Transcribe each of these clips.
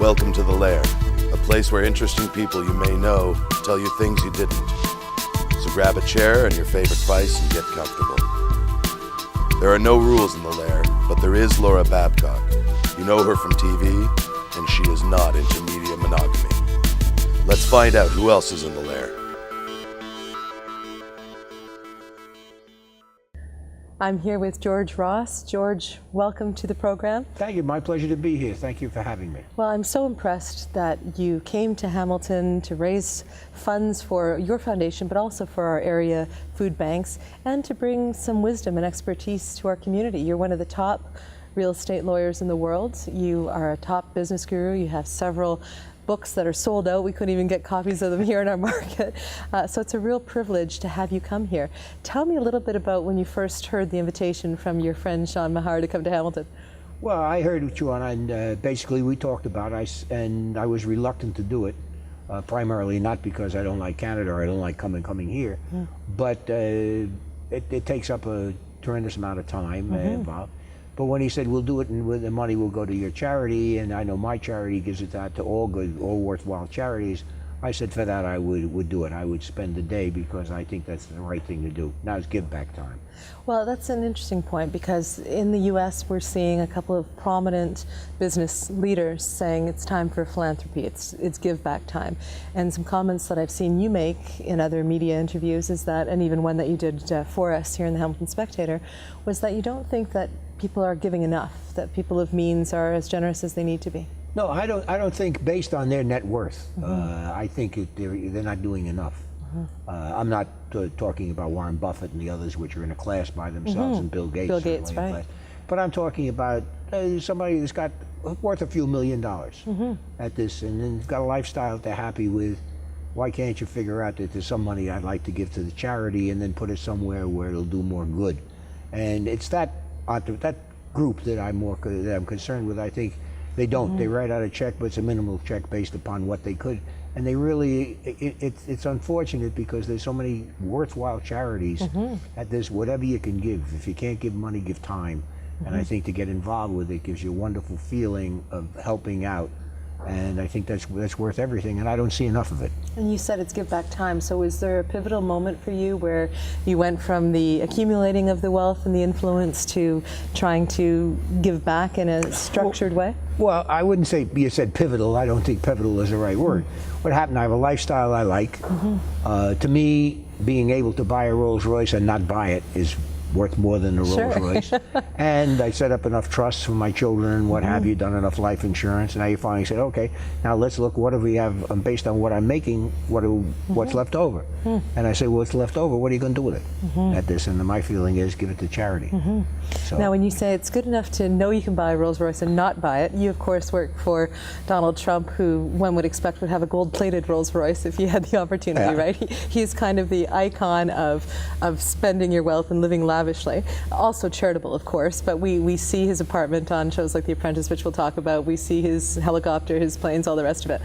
Welcome to the Lair, a place where interesting people you may know tell you things you didn't. So grab a chair and your favorite vice and get comfortable. There are no rules in the Lair, but there is Laura Babcock. You know her from TV, and she is not into media monogamy. Let's find out who else is in the Lair. I'm here with George Ross. George, welcome to the program. Thank you. My pleasure to be here. Thank you for having me. Well, I'm so impressed that you came to Hamilton to raise funds for your foundation, but also for our area food banks, and to bring some wisdom and expertise to our community. You're one of the top real estate lawyers in the world. You are a top business guru. You have several books that are sold out. We couldn't even get copies of them here in our market. So it's a real privilege to have you come here. Tell me a little bit about when you first heard the invitation from your friend Sean Mahar to come to Hamilton. Well, I heard what you on, and basically we talked about it, and I was reluctant to do it, primarily not because I don't like Canada or I don't like coming here, but it takes up a tremendous amount of time involved. But when he said, we'll do it and with the money will go to your charity, and I know my charity gives it out to all good, all worthwhile charities, I said for that I would do it. I would spend the day because I think that's the right thing to do. Now it's give back time. Well, that's an interesting point, because in the US we're seeing a couple of prominent business leaders saying it's time for philanthropy, it's give back time. And some comments that I've seen you make in other media interviews is that, and even one that you did for us here in the Hamilton Spectator, was that you don't think that people are giving enough, that people of means are as generous as they need to be. No, I don't think based on their net worth. I think they're not doing enough. I'm not talking about Warren Buffett and the others, which are in a class by themselves, and Bill Gates. Bill Gates, right. But I'm talking about somebody who's got worth a few $1 million at this, and then got a lifestyle that they're happy with. Why can't you figure out that there's some money I'd like to give to the charity and then put it somewhere where it'll do more good? And it's that group that I'm concerned with. I think they don't. They write out a check, but it's a minimal check based upon what they could. And they really, it's unfortunate because there's so many worthwhile charities at this, whatever you can give. If you can't give money, give time. And I think to get involved with it gives you a wonderful feeling of helping out. And I think that's worth everything, and I don't see enough of it. And you said it's give back time, so is there a pivotal moment for you where you went from the accumulating of the wealth and the influence to trying to give back in a structured way? Well, I wouldn't say, you said pivotal. I don't think pivotal is the right word. What happened, I have a lifestyle I like. To me, being able to buy a Rolls Royce and not buy it is worth more than a Rolls Royce. And I set up enough trusts for my children and what have you, done enough life insurance, and now you finally said, okay, now let's look, what do we have, based on what I'm making, what's left over? And I say, well, what's left over, what are you going to do with it at this? And my feeling is give it to charity. So. Now, when you say it's good enough to know you can buy a Rolls Royce and not buy it, you of course work for Donald Trump, who one would expect would have a gold-plated Rolls Royce if he had the opportunity, right? He's kind of the icon of spending your wealth and living lavishly. Also charitable, of course, but we see his apartment on shows like The Apprentice, which we'll talk about. We see his helicopter, his planes, all the rest of it.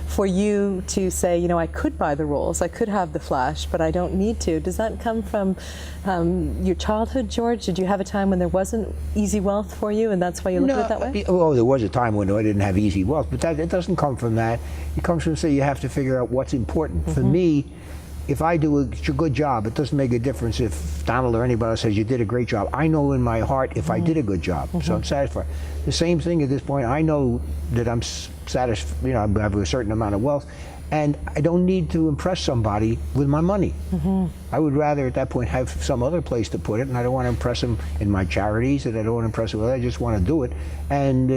For you to say, you know, I could buy the Rolls, I could have the flash, but I don't need to, does that come from your childhood, George? Did you have a time when there wasn't easy wealth for you, and that's why you looked at it that way? Well, there was a time when I didn't have easy wealth, but it doesn't come from that. It comes from, say, you have to figure out what's important. For me, if I do a good job, it doesn't make a difference if Donald or anybody else says you did a great job. I know in my heart if I did a good job, so I'm satisfied. The same thing at this point, I know that I'm satisfied, you know, I have a certain amount of wealth, and I don't need to impress somebody with my money. I would rather at that point have some other place to put it, and I don't want to impress them in my charities, and I don't want to impress them with it. I just want to do it. And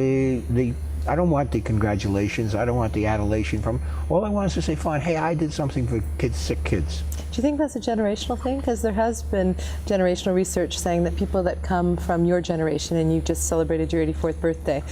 I don't want the congratulations, I don't want the adulation from them. All I want is to say, fine, hey, I did something for kids, sick kids. Do you think that's a generational thing? Because there has been generational research saying that people that come from your generation, and you just celebrated your 84th birthday,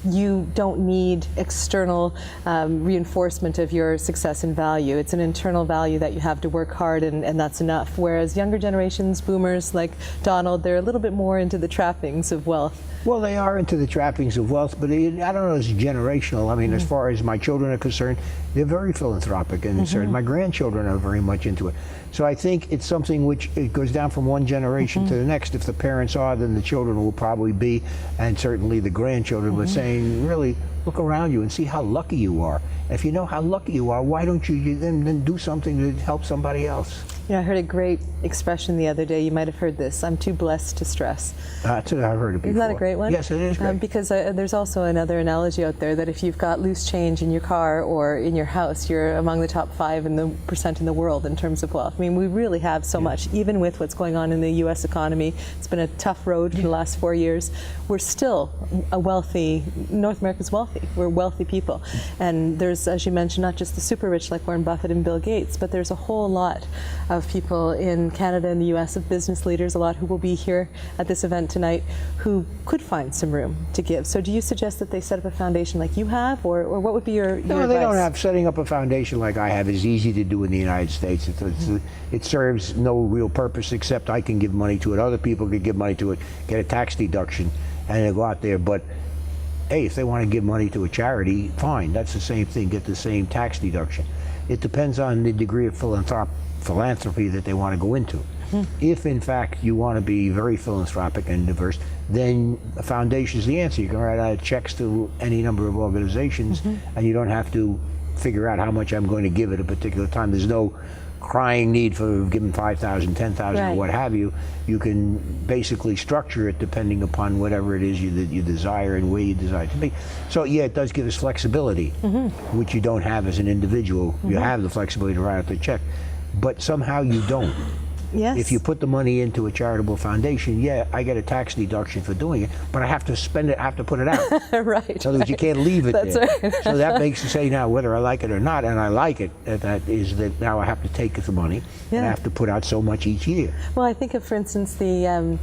you don't need external reinforcement of your success and value. It's an internal value that you have to work hard, and that's enough. Whereas younger generations, boomers like Donald, they're a little bit more into the trappings of wealth. Well, they are into the trappings of wealth, but I don't know if it's generational. I mean, as far as my children are concerned, they're very philanthropic and concerned. My grandchildren are very much into it. So I think it's something which it goes down from one generation to the next. If the parents are, then the children will probably be, and certainly the grandchildren. But saying saying, really look around you and see how lucky you are. If you know how lucky you are, why don't you then do something to help somebody else? You know, I heard a great expression the other day. You might have heard this. I'm too blessed to stress. I've heard it before. Isn't that a great one? Yes, it is great. Because there's also another analogy out there that if you've got loose change in your car or in your house, you're among the top 5% in the world in terms of wealth. I mean, we really have so much, even with what's going on in the U.S. economy. It's been a tough road for the last 4 years. We're still North America's wealthy. We're wealthy people. And there's, as you mentioned, not just the super rich like Warren Buffett and Bill Gates, but there's a whole lot of people in Canada and the U.S., of business leaders, a lot who will be here at this event tonight, who could find some room to give. So do you suggest that they set up a foundation like you have, or what would be your No, advice? they don't have. Setting up a foundation like I have is easy to do in the United States. It serves no real purpose except I can give money to it. Other people can give money to it, get a tax deduction, and they go out there. But hey, if they want to give money to a charity, fine. That's the same thing. Get the same tax deduction. It depends on the degree of philanthropy that they want to go into. If in fact you want to be very philanthropic and diverse, then a foundation is the answer. You can write out checks to any number of organizations, and you don't have to figure out how much I'm going to give at a particular time. There's no crying need for giving 5,000, 10,000, Right. or what have you. You can basically structure it depending upon whatever it is that you desire and where you desire to be. So yeah, it does give us flexibility, which you don't have as an individual. You have the flexibility to write out the check, but somehow you don't. Yes. If you put the money into a charitable foundation, yeah, I get a tax deduction for doing it, but I have to spend it, I have to put it out. Right. In other words, you can't leave it That's there. right. So that makes you say now whether I like it or not, and I like it, that is that now I have to take the money and I have to put out so much each year. Well, I think of, for instance, the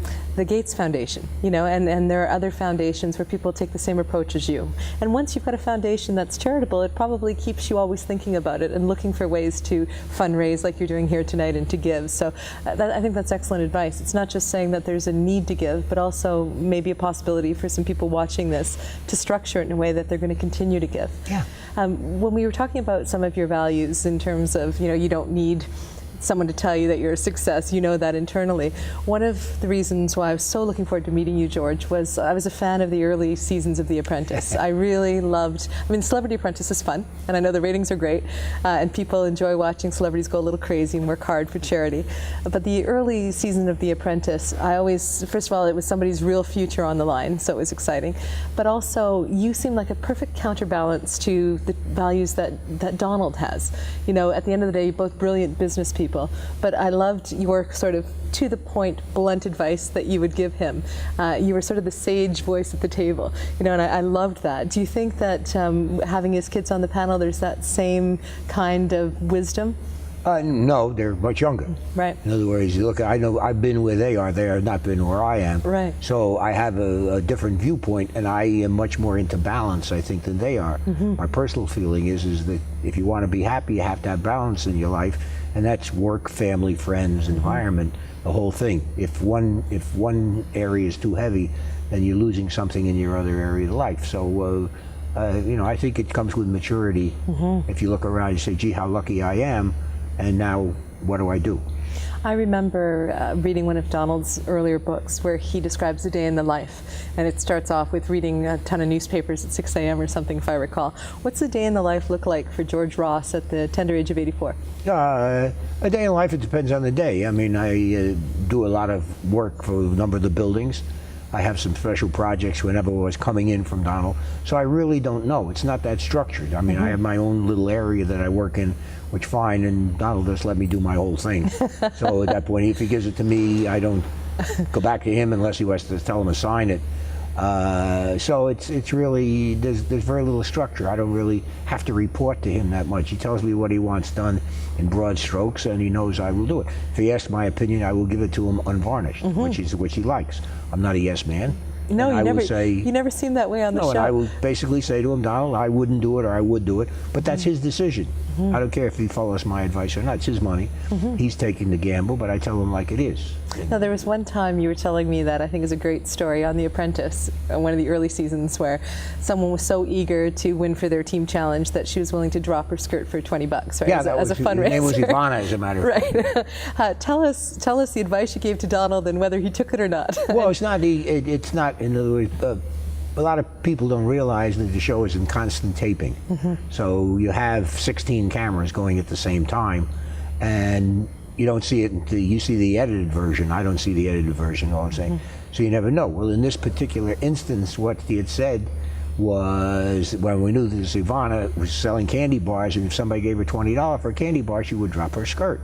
Gates Foundation, you know, and there are other foundations where people take the same approach as you. And once you've got a foundation that's charitable, it probably keeps you always thinking about it and looking for ways to fundraise like you're doing here tonight and to give. So I think that's excellent advice. It's not just saying that there's a need to give, but also maybe a possibility for some people watching this to structure it in a way that they're going to continue to give. Yeah. When we were talking about some of your values in terms of, you know, you don't need someone to tell you that you're a success, you know that internally. One of the reasons why I was so looking forward to meeting you, George, was I was a fan of the early seasons of The Apprentice. I really loved, I mean, Celebrity Apprentice is fun, and I know the ratings are great, and people enjoy watching celebrities go a little crazy and work hard for charity. But the early season of The Apprentice, I always, first of all, it was somebody's real future on the line, so it was exciting. But also, you seemed like a perfect counterbalance to the values that Donald has. You know, at the end of the day, you're both brilliant business people. But I loved your sort of to the point, blunt advice that you would give him. You were sort of the sage voice at the table, you know, and I loved that. Do you think that having his kids on the panel, there's that same kind of wisdom? No, they're much younger. Right. In other words, you look, I know I've been where they have not been where I am. Right. So I have a different viewpoint, and I am much more into balance, I think, than they are. My personal feeling is that if you want to be happy, you have to have balance in your life, and that's work, family, friends, environment, the whole thing. If one area is too heavy, then you're losing something in your other area of life. So, you know, I think it comes with maturity. If you look around, you say, gee, how lucky I am, and now what do I do? I remember reading one of Donald's earlier books where he describes a day in the life, and it starts off with reading a ton of newspapers at 6 a.m. or something, if I recall. What's a day in the life look like for George Ross at the tender age of 84? A day in life, it depends on the day. I mean, I do a lot of work for a number of the buildings. I have some special projects whenever I was coming in from Donald. So I really don't know. It's not that structured. I mean, I have my own little area that I work in, which fine, and Donald just let me do my whole thing. So at that point, if he gives it to me, I don't go back to him unless he was to tell him to sign it. So it's really, there's very little structure. I don't really have to report to him that much. He tells me what he wants done in broad strokes, and he knows I will do it. If he asks my opinion, I will give it to him unvarnished, which he likes. I'm not a yes man. No, you never seem that way on the show. And I will basically say to him, Donald, I wouldn't do it or I would do it, but that's his decision. I don't care if he follows my advice or not. It's his money. He's taking the gamble, but I tell him like it is. Now, there was one time you were telling me that I think is a great story on The Apprentice, one of the early seasons, where someone was so eager to win for their team challenge that she was willing to drop her skirt for $20, right? Yeah, as a fundraiser. Her name was Ivana, as a matter of fact. Right. Tell us the advice you gave to Donald and whether he took it or not. Well, it's not, in other words, a lot of people don't realize that the show is in constant taping. So you have 16 cameras going at the same time, and you don't see it until you see the edited version. I don't see the edited version, all I'm saying. So you never know. Well, in this particular instance, what he had said was, when we knew this Ivana was selling candy bars, and if somebody gave her $20 for a candy bar, she would drop her skirt.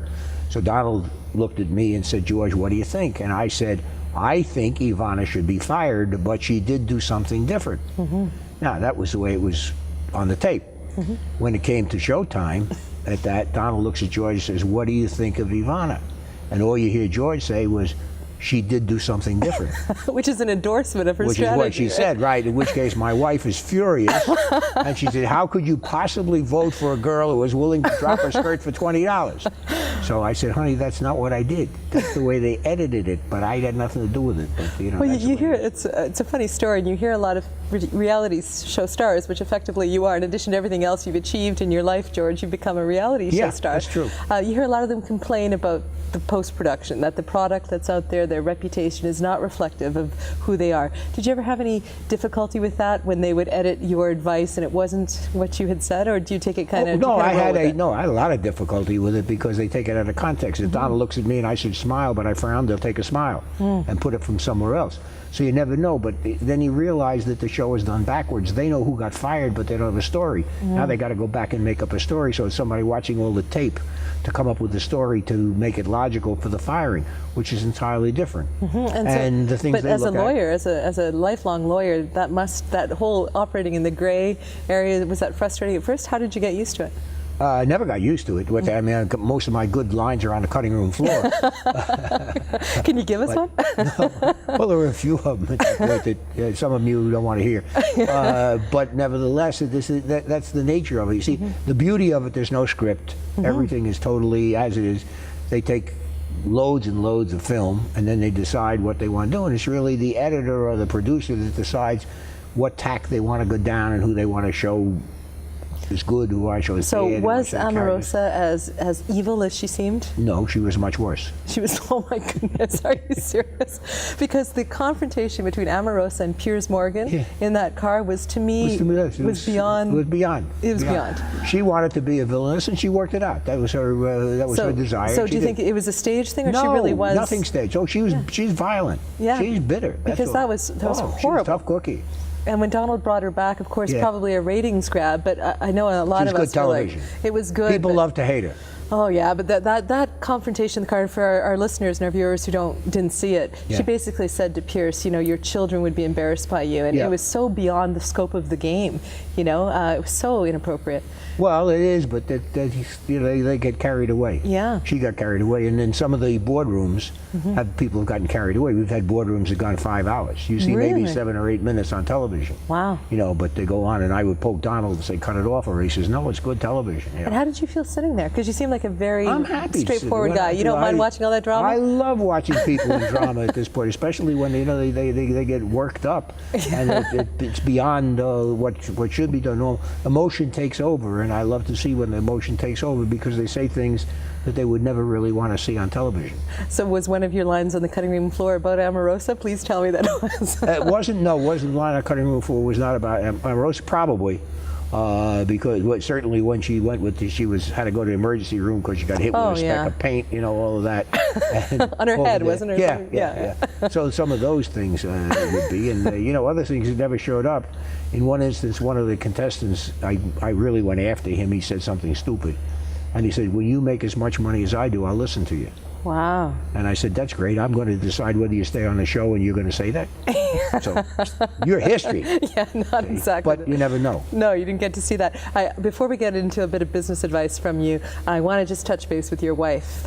So Donald looked at me and said, George, what do you think? And I said, I think Ivana should be fired, but she did do something different. Now, that was the way it was on the tape. When it came to showtime, at that, Donald looks at George and says, what do you think of Ivana? And all you hear George say was, she did do something different. Which is an endorsement of her Which strategy. is what she said, right? In which case, my wife is furious. And she said, how could you possibly vote for a girl who was willing to drop her skirt for $20? So I said, honey, that's not what I did. That's the way they edited it, but I had nothing to do with it. But, you know, Well, that's you the way hear it is. it's a funny story, and you hear a lot of reality show stars, which effectively you are. In addition to everything else you've achieved in your life, George, you've become a reality show star. Yeah, that's true. You hear a lot of them complain about the post-production, that the product that's out there, their reputation is not reflective of who they are. Did you ever have any difficulty with that when they would edit your advice and it wasn't what you had said, or do you take it kind of? No, I had a lot of difficulty with it because they take it out of context. If Donald looks at me and I should smile, but I frown, they'll take a smile and put it from somewhere else. So you never know. But then you realize that the show is done backwards. They know who got fired, but they don't have a story. Now they got to go back and make up a story. So it's somebody watching all the tape to come up with a story to make it logical for the firing, which is entirely different. And the things but they as a look at, lawyer, as a lifelong lawyer, that whole operating in the gray area, was that frustrating at first? How did you get used to it? I never got used to it. I mean, most of my good lines are on the cutting room floor. Can you give us one? No. Well, there were a few of them that some of you don't want to hear. But nevertheless, that's the nature of it. You see, the beauty of it, there's no script. Everything is totally as it is. They take loads and loads of film, and then they decide what they want to do. And it's really the editor or the producer that decides what tack they want to go down and who they want to show is good, who I show is So bad. was Omarosa as evil as she seemed? No, she was much worse. She was, oh my goodness, are you serious? Because the confrontation between Omarosa and Piers Morgan in that car was, to me, was beyond. It was beyond. It was beyond. She wanted to be a villainess, and she worked it out. That was her. Her desire. So do you think it was a stage thing, or no, she really was? Nothing staged. Oh, she's violent. Yeah. She's bitter. Because that was horrible. She was a tough cookie. And when Donald brought her back, of course, probably a ratings grab, but I know a lot of us were like, it was good. People love to hate her. Oh yeah, but that confrontation in the car, for our listeners and our viewers who didn't see it, she basically said to Pierce, you know, your children would be embarrassed by you, and it was so beyond the scope of the game, you know, it was so inappropriate. Well, it is, but they get carried away. Yeah. She got carried away, and then some of the boardrooms people have gotten carried away. We've had boardrooms that gone 5 hours. You see maybe 7 or 8 minutes on television. Wow. You know, but they go on, and I would poke Donald and say, cut it off, or he says, no, it's good television. You know? And how did you feel sitting there? Because you seem like a very straightforward guy. You don't mind watching all that drama? I love watching people in drama at this point, especially when they get worked up, and it's beyond what should be done. Emotion takes over, and I love to see when the emotion takes over because they say things that they would never really want to see on television. So was one of your lines on the cutting room floor about Omarosa? Please tell me that it was. It wasn't the line on the cutting room floor was not about Omarosa, probably. Because certainly when she went had to go to the emergency room because she got hit with a speck of paint, you know, all of that. On her head, wasn't it? Yeah. So some of those things would be, and you know, other things that never showed up. In one instance, one of the contestants, I really went after him. He said something stupid, and he said, "When you make as much money as I do, I'll listen to you." Wow. And I said, that's great. I'm going to decide whether you stay on the show and you're going to say that. So, your history. Yeah, not exactly. But you never know. No, you didn't get to see that. Before we get into a bit of business advice from you, I want to just touch base with your wife.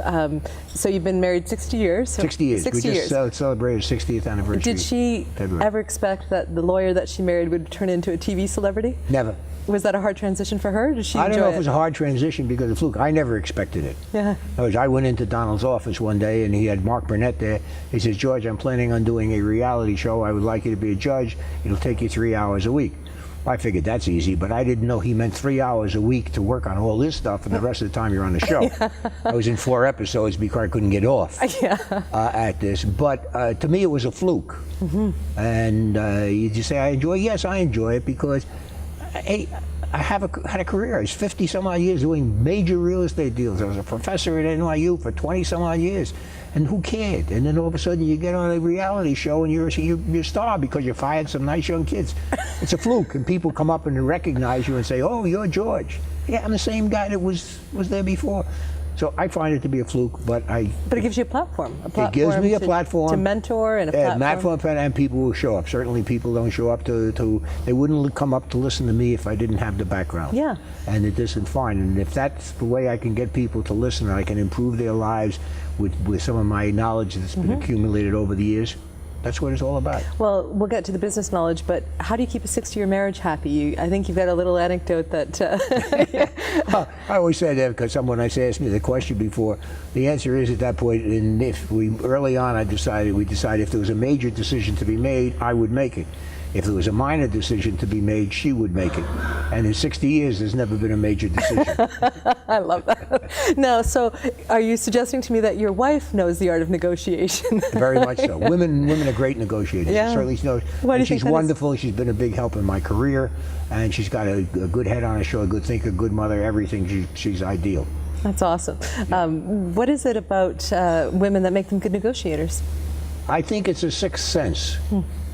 So you've been married 60 years. 60 years. 60 we just celebrated 60th anniversary. Did she ever expect that the lawyer that she married would turn into a TV celebrity? Never. Was that a hard transition for her? Did she enjoy it? I don't know if it was a hard transition because of fluke. I never expected it. Yeah. I went into Donald's office one day and he had Mark Burnett there. He says, George, I'm planning on doing a reality show. I would like you to be a judge. It'll take you 3 hours a week. I figured that's easy, but I didn't know he meant 3 hours a week to work on all this stuff, and the rest of the time you're on the show. I was in 4 episodes because I couldn't get off at this. But to me, it was a fluke. And you just say, I enjoy it? Yes, I enjoy it because I had a career. I was 50 some odd years doing major real estate deals. I was a professor at NYU for 20 some odd years. And who cared? And then all of a sudden you get on a reality show and you're a star because you fired some nice young kids. It's a fluke, and people come up and recognize you and say, "Oh, you're George." Yeah, I'm the same guy that was there before. So I find it to be a fluke, but it gives you a platform. It gives me a platform to mentor and a platform. And people will show up. Certainly, people don't show up they wouldn't come up to listen to me if I didn't have the background. Yeah. And it isn't fine. And if that's the way I can get people to listen, and I can improve their lives with some of my knowledge that's been accumulated over the years, that's what it's all about. Well, we'll get to the business knowledge, but how do you keep a 60-year marriage happy? I think you've got a little anecdote that... I always say that because someone has asked me the question before. The answer is at that point, and if early on we decided if there was a major decision to be made, I would make it. If there was a minor decision to be made, she would make it. And in 60 years, there's never been a major decision. I love that. Now, so are you suggesting to me that your wife knows the art of negotiation? Very much so. Women are great negotiators. Yeah. Certainly she knows. And she's wonderful. She's been a big help in my career. And she's got a good head on her shoulder, a good thinker, good mother, everything. She's ideal. That's awesome. What is it about women that make them good negotiators? I think it's a sixth sense.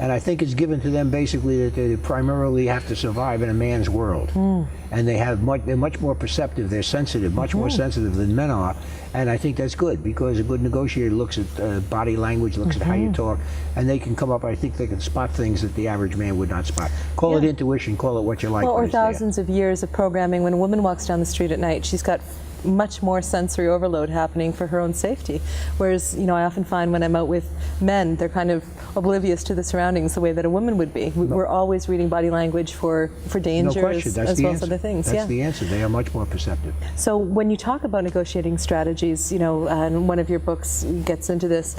And I think it's given to them basically that they primarily have to survive in a man's world. And they're much more perceptive, they're sensitive, much more sensitive than men are. And I think that's good because a good negotiator looks at body language, looks at how you talk, and they can come up, I think they can spot things that the average man would not spot. Call it intuition, call it what you like. Well, or thousands of years of programming. When a woman walks down the street at night, she's got much more sensory overload happening for her own safety. Whereas, I often find when I'm out with men, they're kind of oblivious to the surroundings the way that a woman would be. We're always reading body language for dangers as well as other things. That's the answer. They are much more perceptive. So when you talk about negotiating strategies, and one of your books gets into this,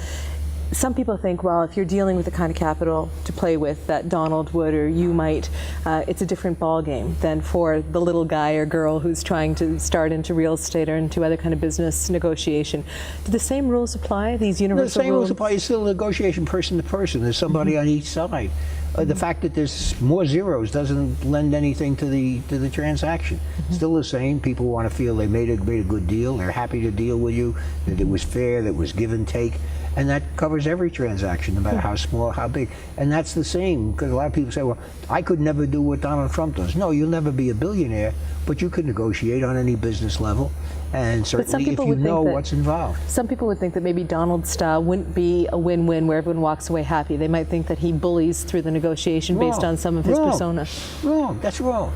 some people think, well, if you're dealing with the kind of capital to play with that Donald would or you might, it's a different ball game than for the little guy or girl who's trying to start into real estate or into other kind of business negotiation. Do the same rules apply? These universal rules? The same rules apply. It's still a negotiation person to person. There's somebody on each side. The fact that there's more zeros doesn't lend anything to the transaction. Still the same. People want to feel they made a good deal. They're happy to deal with you. That it was fair. That it was give and take. And that covers every transaction, no matter how small, how big. And that's the same, because a lot of people say, well, I could never do what Donald Trump does. No, you'll never be a billionaire, but you could negotiate on any business level, and certainly if you know what's involved. Some people would think that maybe Donald's style wouldn't be a win-win where everyone walks away happy. They might think that he bullies through the negotiation based on some of his persona. Wrong. That's wrong.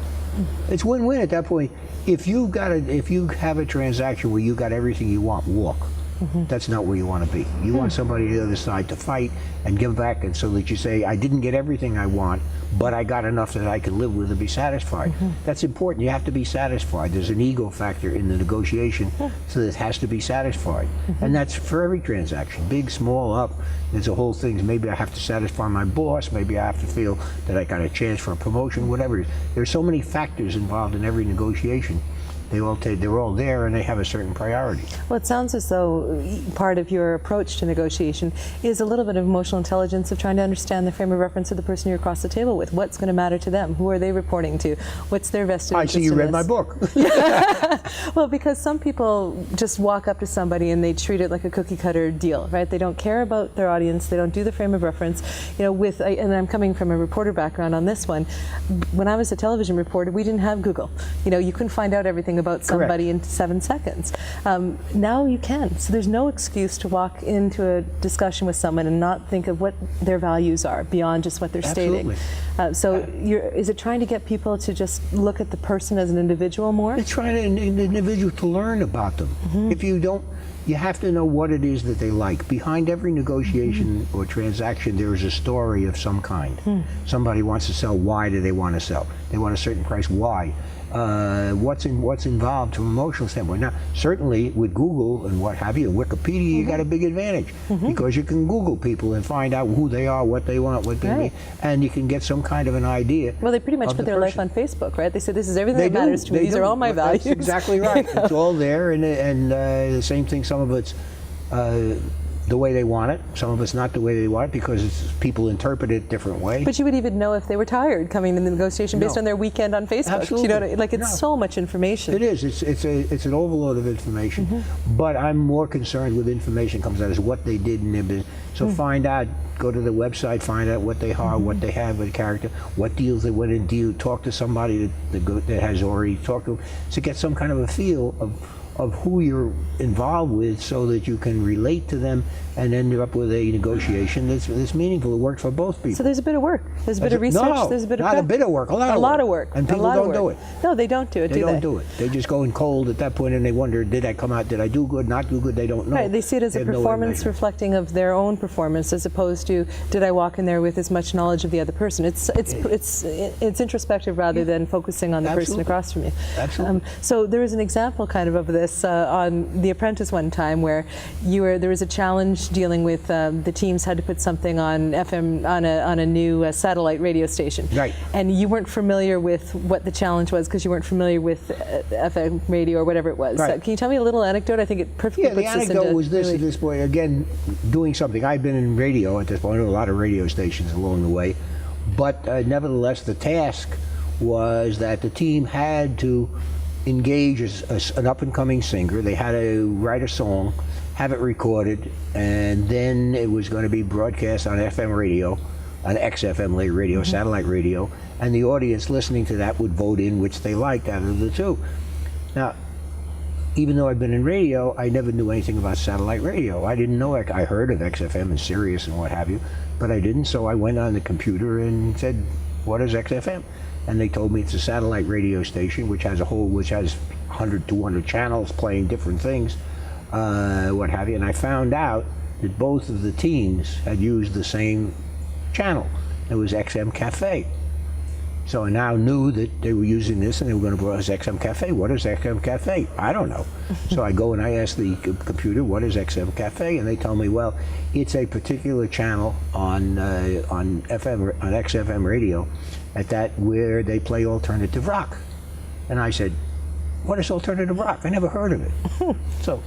It's win-win at that point. If you have a transaction where you got everything you want, walk. That's not where you want to be. You want somebody on the other side to fight and give back, and so that you say, I didn't get everything I want, but I got enough that I can live with and be satisfied. That's important. You have to be satisfied. There's an ego factor in the negotiation, so it has to be satisfied. And that's for every transaction, big, small, up. There's a whole thing. Maybe I have to satisfy my boss. Maybe I have to feel that I got a chance for a promotion, whatever. There's so many factors involved in every negotiation. They're all there, and they have a certain priority. Well, it sounds as though part of your approach to negotiation is a little bit of emotional intelligence of trying to understand the frame of reference of the person you're across the table with. What's going to matter to them? Who are they reporting to? What's their vested interest I see you in read this? my book. Well, because some people just walk up to somebody and they treat it like a cookie-cutter deal, right? They don't care about their audience. They don't do the frame of reference. And I'm coming from a reporter background on this one. When I was a television reporter, we didn't have Google. You couldn't find out everything about somebody in 7 seconds. Now you can. So there's no excuse to walk into a discussion with someone and not think of what their values are beyond just what they're stating. Is it trying to get people to just look at the person as an individual more? It's trying an individual to learn about them. If you don't, you have to know what it is that they like. Behind every negotiation or transaction, there is a story of some kind. Somebody wants to sell. Why do they want to sell? They want a certain price. Why? what's involved from an emotional standpoint. Now, certainly with Google and what have you, and Wikipedia, you got a big advantage because you can Google people and find out who they are, what they want, what they need, and you can get some kind of an idea. Well, they pretty much put their life on Facebook, right? They say this is everything that matters to me. These are all my values. That's exactly right. You know? It's all there, and the same thing. Some of it's the way they want it. Some of it's not the way they want it because people interpret it different way. But you would even know if they were tired coming in the negotiation based on their weekend on Facebook. Absolutely. You know, like it's so much information. It is. It's an overload of information. But I'm more concerned with information comes out as what they did in their business. So find out. Go to the website. Find out what they are, what they have, what character, what deals they went in. Talk to somebody that has already talked to them to get some kind of a feel of who you're involved with so that you can relate to them and end up with a negotiation that's meaningful. It works for both people. So there's a bit of work. There's a bit of research. No, there's a bit of not a bit of work. A lot of work. And people don't do it. No, they don't do it, They don't do it. They just go in cold at that point and they wonder, did I come out, did I do good, not do good? They don't know. Right, they see it as a performance reflecting of their own performance as opposed to, did I walk in there with as much knowledge of the other person? It's introspective rather than focusing on the person across from you. Absolutely. So there was an example kind of this on The Apprentice one time where there was a challenge dealing with the teams had to put something on FM on a new satellite radio station. Right. And you weren't familiar with what the challenge was because you weren't familiar with FM radio or whatever it was. Right. Can you tell me a little anecdote? I think it perfectly puts the anecdote was this really at this point, again, doing something. I've been in radio at this point, a lot of radio stations along the way, but nevertheless the task was that the team had to engage an up-and-coming singer. They had to write a song, have it recorded, and then it was going to be broadcast on FM radio, on XFM radio, satellite radio, and the audience listening to that would vote in which they liked out of the two. Now, even though I've been in radio, I never knew anything about satellite radio. I didn't know. I heard of XFM and Sirius and what have you, but I didn't. So I went on the computer and said, "What is XFM?" And they told me it's a satellite radio station which has 100, 200 channels playing different things, what have you. And I found out that both of the teams had used the same channel. It was XM Cafe. So I now knew that they were using this and they were going to broadcast XM Cafe. What is XM Cafe? I don't know. So I go and I ask the computer, what is XM Cafe? And they tell me, well, it's a particular channel on XFM radio where they play alternative rock. And I said, what is alternative rock? I never heard of it. So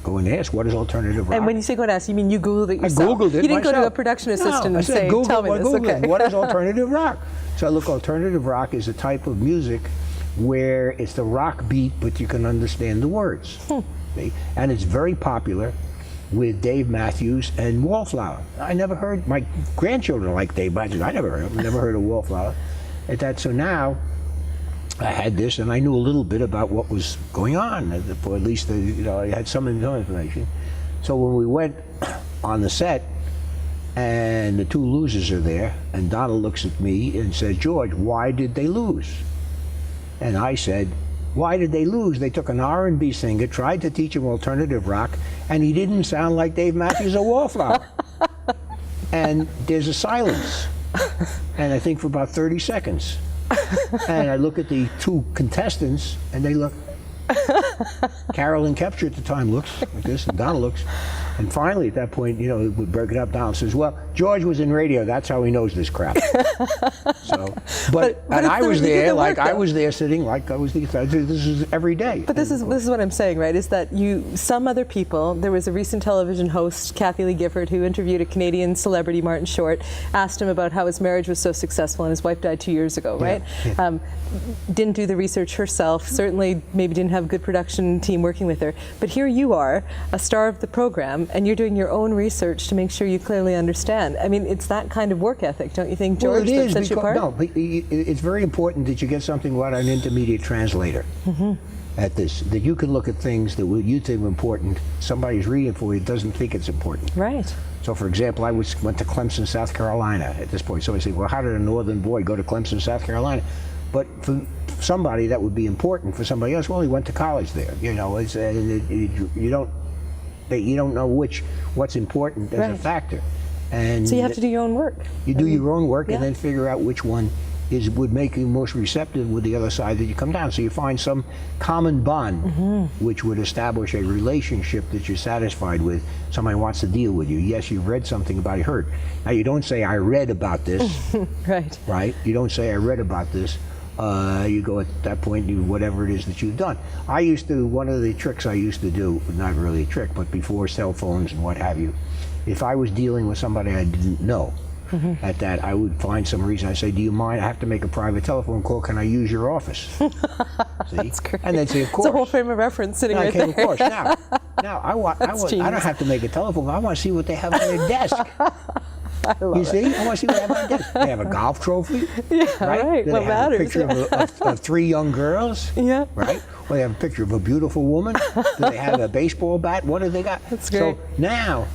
go and ask, what is alternative rock? And when you say go and ask, you mean you Googled it yourself? I Googled it. You didn't myself. go to a production assistant and say, Google, tell me this. Google Okay. it. What is alternative rock? So I look, alternative rock is a type of music where it's the rock beat, but you can understand the words. See? And it's very popular with Dave Matthews and Wallflower. I never heard, my grandchildren like Dave Matthews. I never heard of Wallflower. So now I had this, and I knew a little bit about what was going on, or at least I had some information. So when we went on the set, and the two losers are there, and Donald looks at me and says, "George, why did they lose?" And I said, "Why did they lose? They took an R&B singer, tried to teach him alternative rock, and he didn't sound like Dave Matthews or Wallflower." And there's a silence, and I think for about 30 seconds. And I look at the two contestants, and they look. Carolyn Kepcher at the time looks like this, and Donald looks. And finally, at that point, we break it up. Donald says, "Well, George was in radio. That's how he knows this crap." So, but I was there, I was there sitting, like I was. This is every day. But this is what I'm saying, right? Is that some other people? There was a recent television host, Kathy Lee Gifford, who interviewed a Canadian celebrity, Martin Short, asked him about how his marriage was so successful, and his wife died 2 years ago, right? Yeah. Didn't do the research herself. Certainly, maybe didn't have a good production team working with her. But here you are, a star of the program, and you're doing your own research to make sure you clearly understand. I mean, it's that kind of work ethic, don't you think, George, that sets you apart? No, but it's very important that you get something about an intermediate translator at this, that you can look at things that you think are important. Somebody's reading for you doesn't think it's important. Right. So, for example, I went to Clemson, South Carolina at this point. Somebody said, well, how did a northern boy go to Clemson, South Carolina? But for somebody, that would be important. For somebody else, well, he went to college there. You don't know what's important as a factor. And so you have to do your own work. You do your own work and then figure out which one would make you most receptive with the other side that you come down. So you find some common bond which would establish a relationship that you're satisfied with. Somebody wants to deal with you. Yes, you've read something about it, hurt. Now you don't say, I read about this. Right. Right? You don't say, I read about this. You go at that point, do whatever it is that you've done. One of the tricks I used to do, not really a trick, but before cell phones and what have you, if I was dealing with somebody I didn't know, at that, I would find some reason. I say, do you mind? I have to make a private telephone call. Can I use your office? That's great. And they'd say, of course. It's a whole frame of reference sitting right there. Of course. Now I don't have to make a telephone call. I want to see what they have on their desk. I love you see? I want to see what they have on their desk. They have a golf trophy. Yeah, right. Do What they have matters? a picture of 3 young girls. Yeah. Right? Or they have a picture of a beautiful woman. Do they have a baseball bat? What do they got? That's great. So now,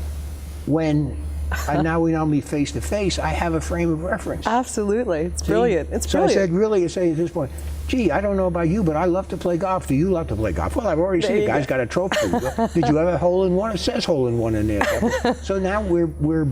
now we now meet face to face, I have a frame of reference. Absolutely. It's brilliant. It's so brilliant. I said, really, at this point, gee, I don't know about you, but I love to play golf. Do you love to play golf? Well, I've already seen the guy's got a trophy. Did you have a hole in one? It says hole in one in there. So now we're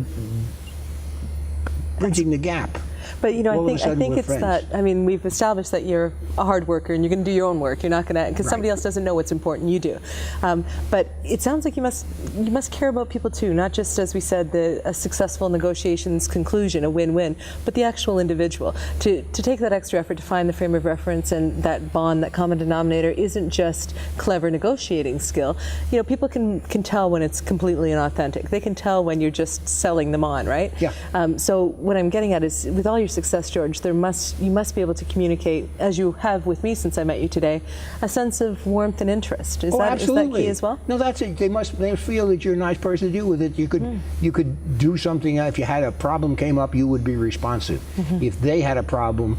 bridging the gap. But I think it's friends. that. I mean, we've established that you're a hard worker and you're going to do your own work. You're not going to, because somebody else doesn't know what's important. You do. But it sounds like you must care about people too, not just, as we said, a successful negotiations conclusion, a win-win, but the actual individual. To take that extra effort to find the frame of reference and that bond, that common denominator, isn't just clever negotiating skill. People can tell when it's completely inauthentic. They can tell when you're just selling them on, right? Yeah. So what I'm getting at is, with all your success, George, you must be able to communicate, as you have with me since I met you today, a sense of warmth and interest. Is that key as well? No, that's it. They feel that you're a nice person to deal with it. You could do something. If you had a problem came up, you would be responsive. If they had a problem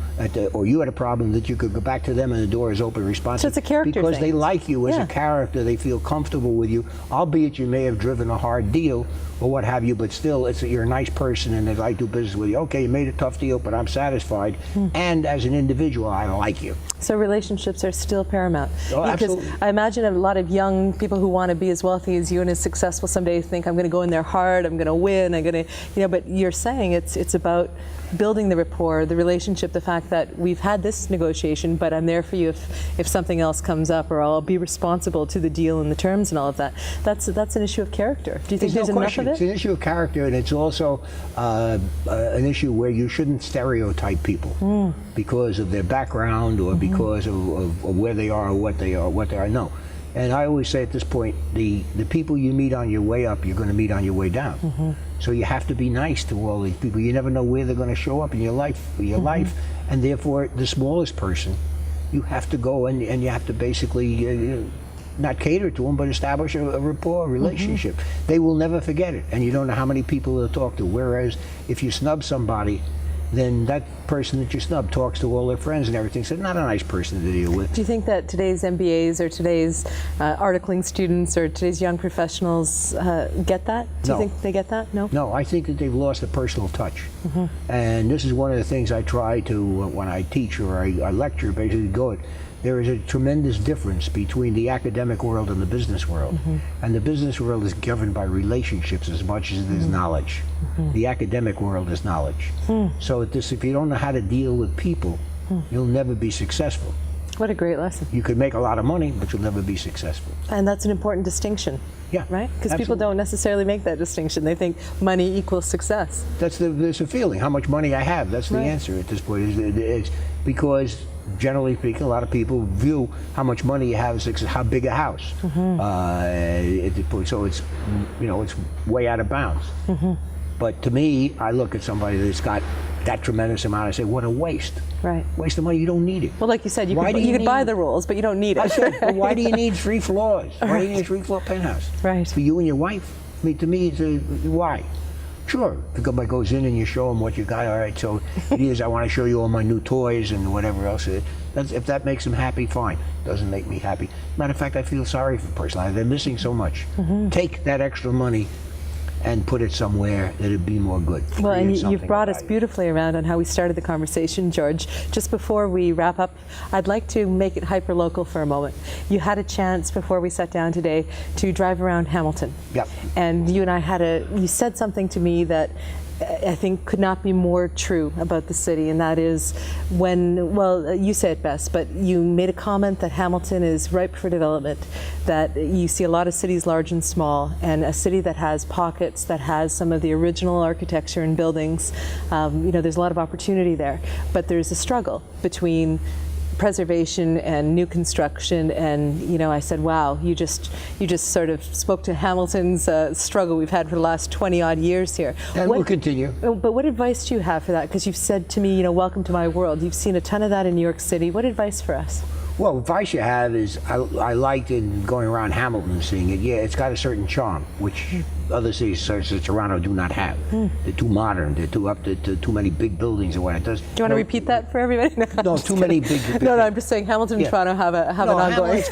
or you had a problem, that you could go back to them and the door is open, responsive. So it's a character because thing. they like you as a character. They feel comfortable with you, albeit you may have driven a hard deal or what have you, but still, you're a nice person and they'd like to do business with you. Okay, you made a tough deal, but I'm satisfied. And as an individual, I like you. So relationships are still paramount. Oh, because absolutely. I imagine a lot of young people who want to be as wealthy as you and as successful someday think, I'm going to go in there hard, I'm going to win, I'm going to, but you're saying it's about building the rapport, the relationship, the fact that we've had this negotiation, but I'm there for you if something else comes up, or I'll be responsible to the deal and the terms and all of that. That's an issue of character. Do you think there's enough of it? It's an issue of character, and it's also an issue where you shouldn't stereotype people because of their background or because of where they are or what they are. No. And I always say at this point, the people you meet on your way up, you're going to meet on your way down. So you have to be nice to all these people. You never know where they're going to show up in your life, and therefore the smallest person, you have to go and you have to basically not cater to them, but establish a rapport, a relationship. They will never forget it, and you don't know how many people they'll talk to. Whereas if you snub somebody, then that person that you snub talks to all their friends and everything. So not a nice person to deal with. Do you think that today's MBAs or today's articling students or today's young professionals get that? Do you think they get that? No? No, I think that they've lost a personal touch. And this is one of the things I try to, when I teach or I lecture, basically there is a tremendous difference between the academic world and the business world. And the business world is governed by relationships as much as it is knowledge. The academic world is knowledge. So if you don't know how to deal with people, you'll never be successful. What a great lesson. You could make a lot of money, but you'll never be successful. And that's an important distinction. Yeah. Right? Because people don't necessarily make that distinction. They think money equals success. There's a feeling, how much money I have. That's the answer at this point. It's because generally speaking, a lot of people view how much money you have as how big a house. So it's way out of bounds. But to me, I look at somebody that's got that tremendous amount. I say, what a waste! Right. Waste of money. You don't need it. Well, like you said, you could buy the rules, but you don't need it. I said, well, why do you need 3 floors? Why do you need a 3-floor penthouse? Right. For you and your wife. I mean, to me, it's why? Sure, if somebody goes in and you show them what you got, all right, so it is, I want to show you all my new toys and whatever else. If that makes them happy, fine. Doesn't make me happy. Matter of fact, I feel sorry for the person. They're missing so much. Take that extra money and put it somewhere that it'd be more good. Well, and you've brought us beautifully around on how we started the conversation, George. Just before we wrap up, I'd like to make it hyper-local for a moment. You had a chance before we sat down today to drive around Hamilton. Yep. And you and I you said something to me that I think could not be more true about the city, and that is when, well, you say it best, but you made a comment that Hamilton is ripe for development, that you see a lot of cities large and small, and a city that has pockets, that has some of the original architecture and buildings, there's a lot of opportunity there, but there's a struggle between preservation and new construction, and I said, wow, you just sort of spoke to Hamilton's struggle we've had for the last 20 odd years here. And we'll continue. But what advice do you have for that? Because you've said to me, welcome to my world. You've seen a ton of that in New York City. What advice for us? Well, advice you have is, I liked in going around Hamilton and seeing it. Yeah, it's got a certain charm, which other cities such as Toronto do not have. They're too modern. They're too up to too many big buildings and what it does. Do you want to repeat that for everybody? No, too many big. No, I'm just saying Hamilton and Toronto have an ongoing.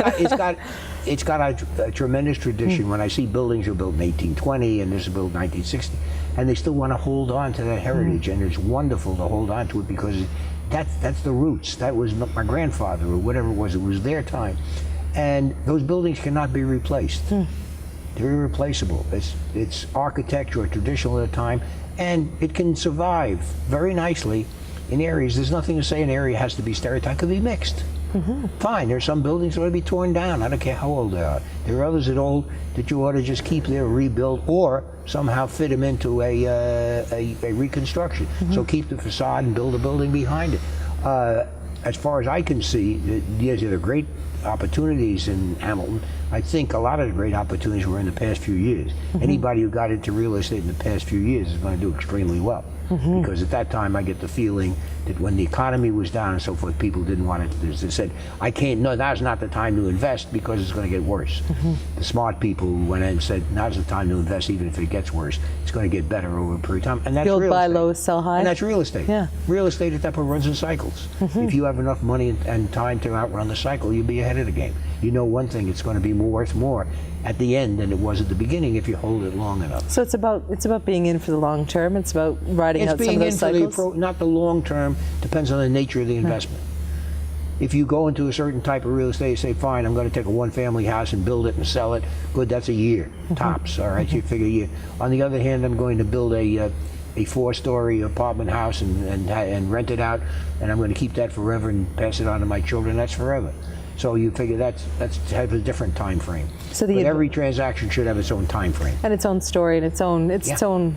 It's got a tremendous tradition. When I see buildings were built in 1820 and this is built in 1960, and they still want to hold on to that heritage, and it's wonderful to hold on to it because that's the roots. That was my grandfather or whatever it was. It was their time, and those buildings cannot be replaced. They're irreplaceable. It's architecture or traditional at the time, and it can survive very nicely in areas. There's nothing to say an area has to be stereotyped. It could be mixed. Fine. There's some buildings that ought to be torn down. I don't care how old they are. There are others that you ought to just keep there, rebuild, or somehow fit them into a reconstruction. So keep the facade and build a building behind it. As far as I can see, yes, there are great opportunities in Hamilton. I think a lot of the great opportunities were in the past few years. Anybody who got into real estate in the past few years is going to do extremely well. Because at that time I get the feeling that when the economy was down and so forth, people didn't want it. They said, now's not the time to invest because it's going to get worse. The smart people went in and said, now's the time to invest even if it gets worse. It's going to get better over a period of time. And that's Build, real buy estate. low, sell high. And that's real estate. Yeah. Real estate at that point runs in cycles. If you have enough money and time to outrun the cycle, you'll be ahead of the game. You know one thing, it's going to be worth more at the end than it was at the beginning if you hold it long enough. So it's about being in for the long term. It's about riding out some of those cycles. Not the long term. Depends on the nature of the investment. If you go into a certain type of real estate, you say, fine, I'm going to take a one-family house and build it and sell it. Good, that's a year tops. All right, you figure a year. On the other hand, I'm going to build a 4-story apartment house and rent it out, and I'm going to keep that forever and pass it on to my children. That's forever. So you figure that's have a different time frame. So but every transaction should have its own time frame and its own story and its own unique.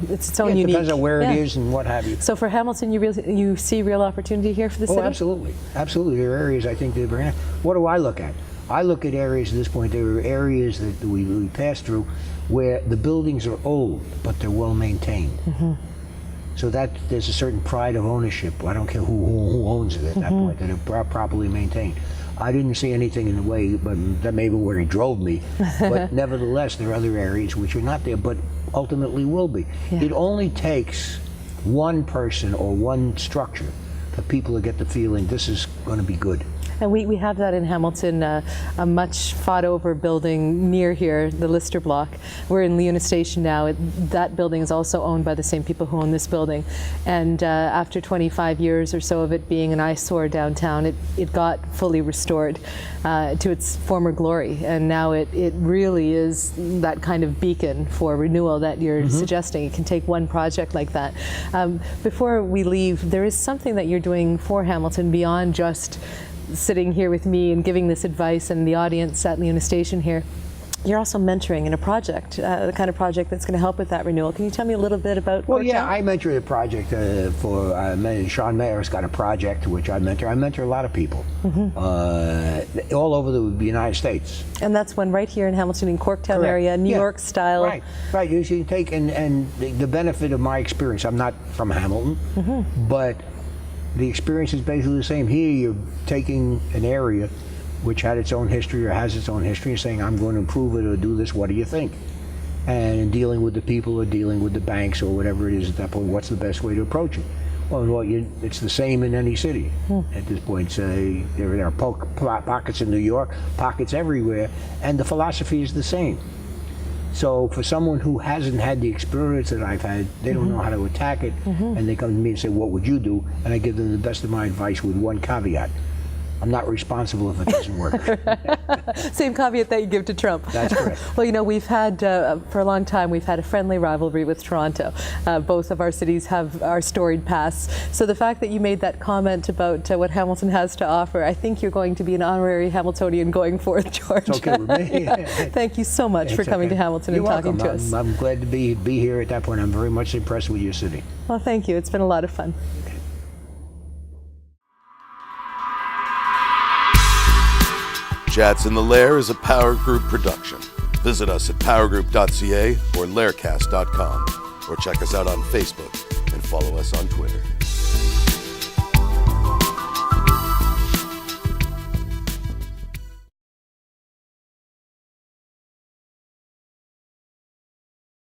It depends on where it is and what have you. So for Hamilton, you see real opportunity here for the city? Oh, absolutely, absolutely. There are areas I think they're bringing. What do I look at? I look at areas at this point. There are areas that we pass through where the buildings are old but they're well maintained. So that there's a certain pride of ownership. I don't care who owns it at that point. That they're properly maintained. I didn't see anything in the way, but that may be where he drove me. But nevertheless, there are other areas which are not there, but ultimately will be. It only takes one person or one structure for people to get the feeling this is going to be good. And we have that in Hamilton, a much fought over building near here, the Lister Block. We're in Leona Station now. That building is also owned by the same people who own this building. And after 25 years or so of it being an eyesore downtown, it got fully restored to its former glory. And now it really is that kind of beacon for renewal that you're suggesting. It can take one project like that. Before we leave, there is something that you're doing for Hamilton beyond just sitting here with me and giving this advice and the audience at Leona Station here. You're also mentoring in a project, the kind of project that's going to help with that renewal. Can you tell me a little bit about? Well, yeah, I mentor a project for Sean Mayer's got a project which I mentor. I mentor a lot of people all over the United States. And that's one right here in Hamilton, in Corktown area, New York style. Right. You should take and the benefit of my experience. I'm not from Hamilton, but the experience is basically the same. Here, you're taking an area which had its own history or has its own history and saying, I'm going to improve it or do this, what do you think? And dealing with the people or dealing with the banks or whatever it is at that point, what's the best way to approach it? Well, it's the same in any city at this point. There are pockets in New York, pockets everywhere, and the philosophy is the same. So for someone who hasn't had the experience that I've had, they don't know how to attack it, and they come to me and say, what would you do? And I give them the best of my advice with one caveat. I'm not responsible if it doesn't work. Same caveat that you give to Trump. That's correct. Well, you know, we've had, for a long time, we've had a friendly rivalry with Toronto. Both of our cities have our storied pasts. So the fact that you made that comment about what Hamilton has to offer, I think you're going to be an honorary Hamiltonian going forth, George. It's okay with me. Thank you so much for coming to Hamilton You're and talking welcome. to us. I'm glad to be here at that point. I'm very much impressed with your city. Well, thank you. It's been a lot of fun. Chats in the Lair is a Power Group production. Visit us at powergroup.ca or laircast.com, or check us out on Facebook and follow us on Twitter.